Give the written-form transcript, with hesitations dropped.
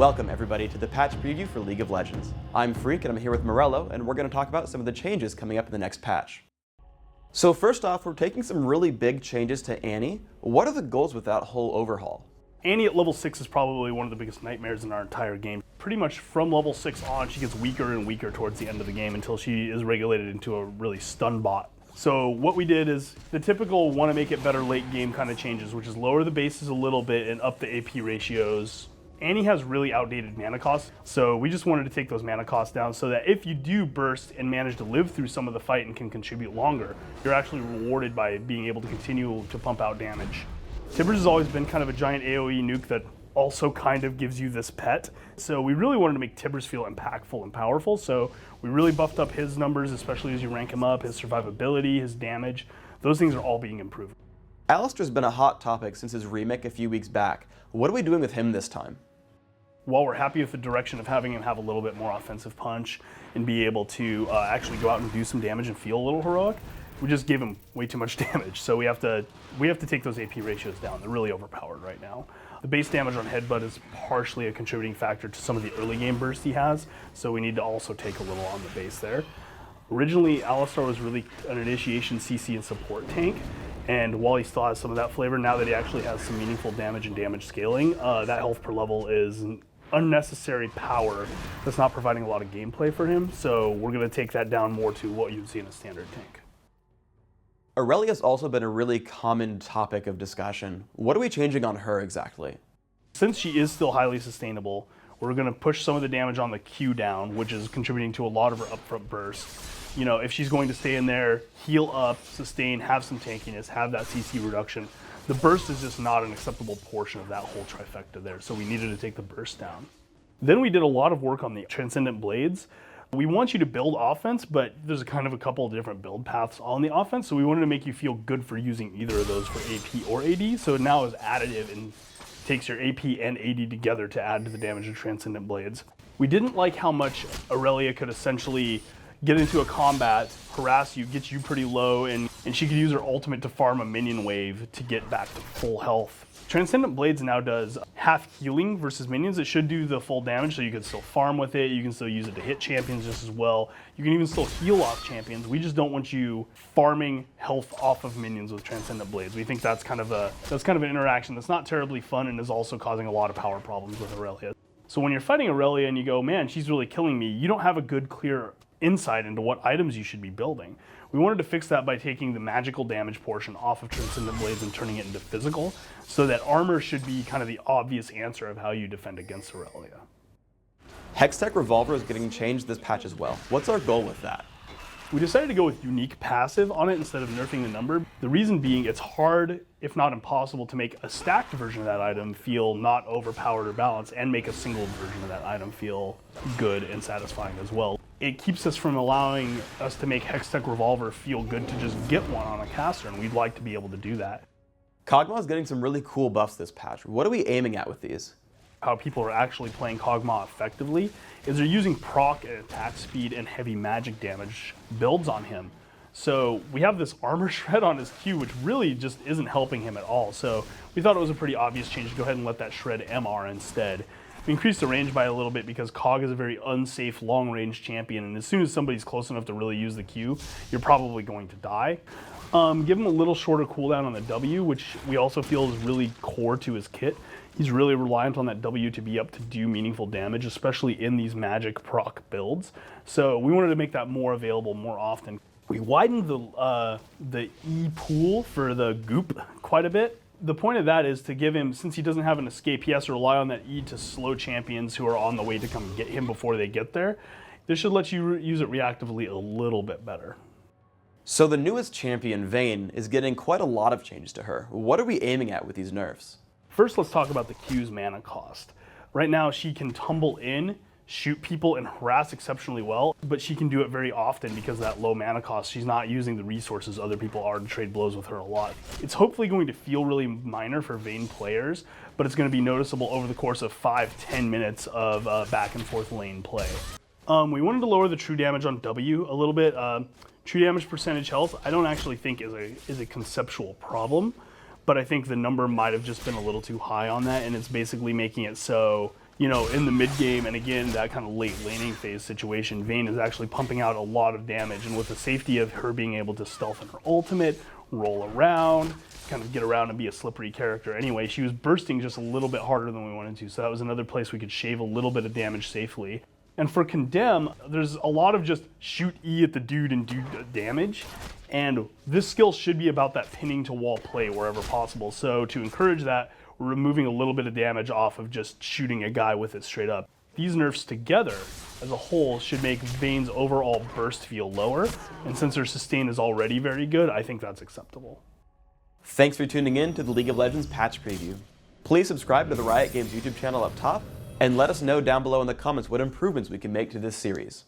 Welcome everybody to the patch preview for League of Legends. I'm Phreak and I'm here with Morello, and we're going to talk about some of the changes coming up in the next patch. So first off, we're taking some really big changes to Annie. What are the goals with that whole overhaul? Annie at level 6 is probably one of the biggest nightmares in our entire game. Pretty much from level 6 on, she gets weaker and weaker towards the end of the game until she is regulated into a really stun bot. So what we did is the typical want to make it better late game kind of changes, which is lower the bases a little bit and up the AP ratios. Annie has really outdated mana costs, so we just wanted to take those mana costs down so that if you do burst and manage to live through some of the fight and can contribute longer, you're actually rewarded by being able to continue to pump out damage. Tibbers has always been kind of a giant AoE nuke that also kind of gives you this pet, so we really wanted to make Tibbers feel impactful and powerful, so we really buffed up his numbers, especially as you rank him up, his survivability, his damage. Those things are all being improved. Alistair's been a hot topic since his remake a few weeks back. What are we doing with him this time? While we're happy with the direction of having him have a little bit more offensive punch and be able to actually go out and do some damage and feel a little heroic, we just gave him way too much damage. So we have to take those AP ratios down. They're really overpowered right now. The base damage on Headbutt is partially a contributing factor to some of the early game bursts he has, so we need to also take a little on the base there. Originally, Alistair was really an initiation CC and support tank, and while he still has some of that flavor, now that he actually has some meaningful damage and damage scaling, that health per level is unnecessary power that's not providing a lot of gameplay for him, so we're going to take that down more to what you'd see in a standard tank. Aurelia's also been a really common topic of discussion. What are we changing on her exactly? Since she is still highly sustainable, we're going to push some of the damage on the Q down, which is contributing to a lot of her upfront burst. You know, if she's going to stay in there, heal up, sustain, have some tankiness, have that CC reduction, the burst is just not an acceptable portion of that whole trifecta there, so we needed to take the burst down. Then we did a lot of work on the Transcendent Blades. We want you to build offense, but there's kind of a couple of different build paths on the offense, so we wanted to make you feel good for using either of those for AP or AD, so it now is additive and takes your AP and AD together to add to the damage of Transcendent Blades. We didn't like how much Aurelia could essentially get into a combat, harass you, get you pretty low, and she could use her ultimate to farm a minion wave to get back to full health. Transcendent Blades now does half healing versus minions. It should do the full damage, so you can still farm with it. You can still use it to hit champions just as well. You can even still heal off champions. We just don't want you farming health off of minions with Transcendent Blades. We think that's kind of an interaction that's not terribly fun and is also causing a lot of power problems with Aurelia. So when you're fighting Aurelia and you go, man, she's really killing me, you don't have a good, clear insight into what items you should be building. We wanted to fix that by taking the magical damage portion off of Transcendent Blades and turning it into physical, so that armor should be kind of the obvious answer of how you defend against Aurelia. Hextech Revolver is getting changed this patch as well. What's our goal with that? We decided to go with unique passive on it instead of nerfing the number. The reason being it's hard, if not impossible, to make a stacked version of that item feel not overpowered or balanced and make a single version of that item feel good and satisfying as well. It keeps us from allowing us to make Hextech Revolver feel good to just get one on a caster, and we'd like to be able to do that. Kog'Maw is getting some really cool buffs this patch. What are we aiming at with these? How people are actually playing Kog'Maw effectively is they're using proc and attack speed and heavy magic damage builds on him. So we have this armor shred on his Q, which really just isn't helping him at all. So we thought it was a pretty obvious change to go ahead and let that shred MR instead. We increased the range by a little bit because Kog is a very unsafe long-range champion, and as soon as somebody's close enough to really use the Q, you're probably going to die. Give him a little shorter cooldown on the W, which we also feel is really core to his kit. He's really reliant on that W to be up to do meaningful damage, especially in these magic proc builds. So we wanted to make that more available more often. We widened the E pool for the goop quite a bit. The point of that is to give him, since he doesn't have an escape, he has to rely on that E to slow champions who are on the way to come get him before they get there. This should let you use it reactively a little bit better. So the newest champion, Vayne, is getting quite a lot of changes to her. What are we aiming at with these nerfs? First, let's talk about the Q's mana cost. Right now, she can tumble in, shoot people, and harass exceptionally well, but she can do it very often because of that low mana cost. She's not using the resources other people are to trade blows with her a lot. It's hopefully going to feel really minor for Vayne players, but it's going to be noticeable over the course of 5-10 minutes of back and forth lane play. We wanted to lower the true damage on W a little bit. True damage percentage health, I don't actually think is a conceptual problem, but I think the number might have just been a little too high on that, and it's basically making it so in the mid game, and again, that kind of late laning phase situation, Vayne is actually pumping out a lot of damage, and with the safety of her being able to stealth in her ultimate, roll around, kind of get around and be a slippery character anyway, she was bursting just a little bit harder than we wanted to, so that was another place we could shave a little bit of damage safely. And for Condemn, there's a lot of just shoot E at the dude and do damage, and this skill should be about that pinning to wall play wherever possible, so to encourage that, we're removing a little bit of damage off of just shooting a guy with it straight up. These nerfs together, as a whole, should make Vayne's overall burst feel lower, and since her sustain is already very good, I think that's acceptable. Thanks for tuning in to the League of Legends patch preview. Please subscribe to the Riot Games YouTube channel up top, and let us know down below in the comments what improvements we can make to this series.